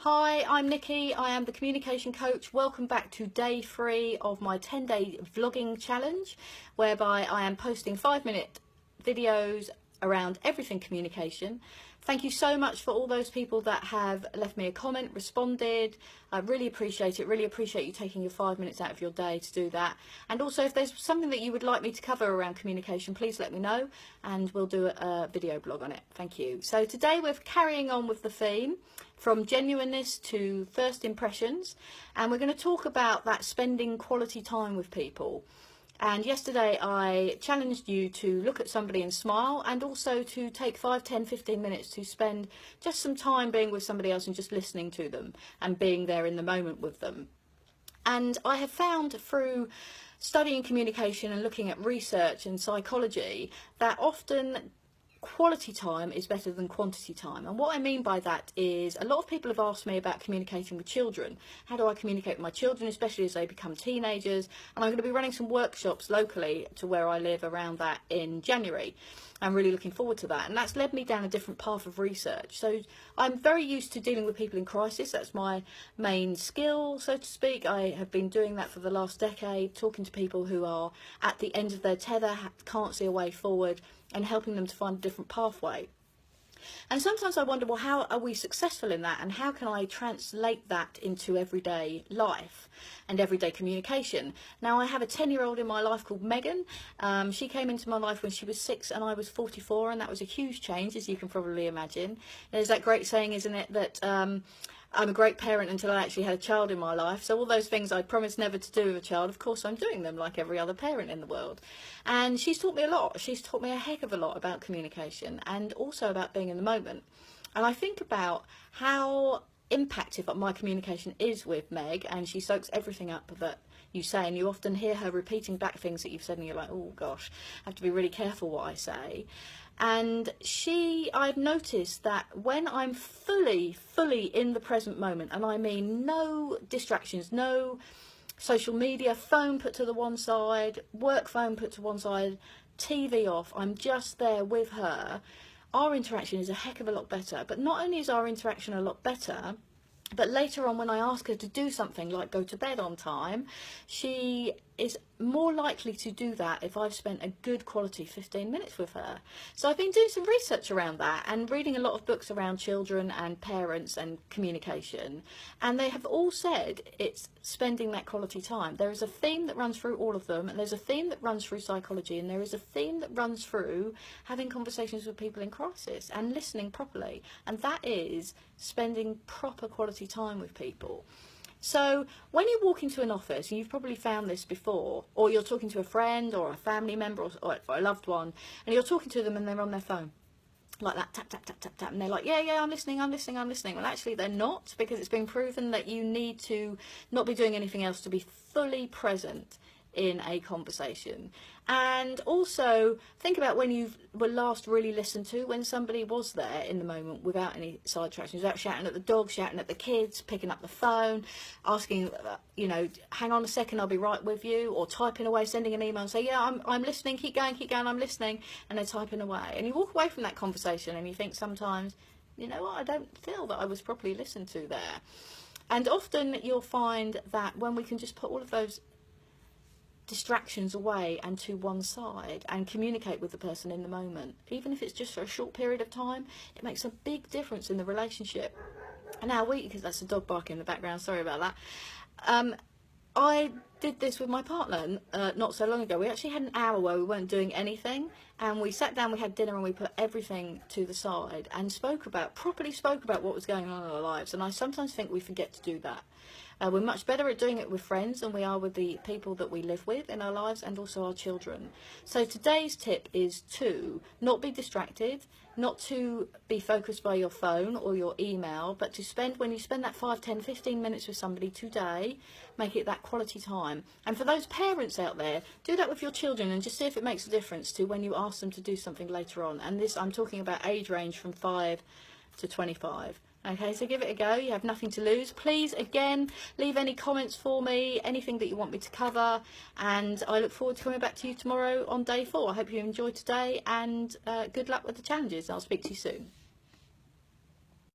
Hi, I'm Nikki. I am the communication coach. Welcome back to day 3 of my 10-day vlogging challenge, whereby I am posting 5-minute videos around everything communication. Thank you so much for all those people that have left me a comment, responded. I really appreciate it. Really appreciate you taking your 5 minutes out of your day to do that. And also, if there's something that you would like me to cover around communication, please let me know and we'll do a video blog on it. Thank you. So today we're carrying on with the theme from genuineness to first impressions, and we're going to talk about that spending quality time with people. And yesterday I challenged you to look at somebody and smile, and also to take 5, 10, 15 minutes to spend just some time being with somebody else and just listening to them and being there in the moment with them. And I have found through studying communication and looking at research and psychology that often quality time is better than quantity time. And what I mean by that is, a lot of people have asked me about communicating with children. How do I communicate with my children, especially as they become teenagers? And I'm going to be running some workshops locally to where I live around that in January. I'm really looking forward to that, and that's led me down a different path of research. So I'm very used to dealing with people in crisis. That's my main skill, so to speak. I have been doing that for the last decade, talking to people who are at the end of their tether, can't see a way forward, and helping them to find a different pathway. And sometimes I wonder, well, how are we successful in that, and how can I translate that into everyday life and everyday communication? Now, I have a 10-year-old in my life called Megan. She came into my life when she was 6 and I was 44, and that was a huge change, as you can probably imagine. There's that great saying, isn't it, that I'm a great parent until I actually had a child in my life. So all those things I promised never to do with a child, of course I'm doing them like every other parent in the world. And she's taught me a lot. She's taught me a heck of a lot about communication, and also about being in the moment. And I think about how impactful my communication is with Meg, and she soaks everything up that you say, and you often hear her repeating back things that you've said, and you're like, oh gosh, I have to be really careful what I say. And I've noticed that when I'm fully in the present moment, and I mean no distractions, no social media, phone put to the one side, work phone put to one side, TV off, I'm just there with her, our interaction is a heck of a lot better. But not only is our interaction a lot better, but later on, when I ask her to do something like go to bed on time, she is more likely to do that if I've spent a good quality 15 minutes with her. So I've been doing some research around that and reading a lot of books around children and parents and communication, and they have all said it's spending that quality time. There is a theme that runs through all of them, and there's a theme that runs through psychology, and there is a theme that runs through having conversations with people in crisis and listening properly, and that is spending proper quality time with people. So when you walk into an office, and you've probably found this before, or you're talking to a friend or a family member or a loved one, and you're talking to them and they're on their phone like that, tap tap tap tap tap, and they're like, yeah, I'm listening. Well, actually they're not, because it's been proven that you need to not be doing anything else to be fully present in a conversation. And also think about when you were last really listened to, when somebody was there in the moment without any sidetracks, without shouting at the dog, shouting at the kids, picking up the phone, asking, hang on a second, I'll be right with you, or typing away, sending an email and say, yeah, I'm listening, keep going, I'm listening, and they're typing away. And you walk away from that conversation and you think sometimes, you know what, I don't feel that I was properly listened to there. And often you'll find that when we can just put all of those distractions away and to one side and communicate with the person in the moment, even if it's just for a short period of time, it makes a big difference in the relationship. And now because that's a dog barking in the background, sorry about that. I did this with my partner not so long ago. We actually had an hour where we weren't doing anything, and we sat down, we had dinner, and we put everything to the side and properly spoke about what was going on in our lives. And I sometimes think we forget to do that. We're much better at doing it with friends than we are with the people that we live with in our lives, and also our children. So today's tip is to not be distracted, not to be focused by your phone or your email, but to when you spend that 5, 10, 15 minutes with somebody today, make it that quality time. And for those parents out there, do that with your children and just see if it makes a difference to when you ask them to do something later on. And this, I'm talking about age range from 5 to 25. Okay, so give it a go. You have nothing to lose. Please, again, leave any comments for me, anything that you want me to cover, and I look forward to coming back to you tomorrow on day 4. I hope you enjoyed today, and good luck with the challenges. I'll speak to you soon.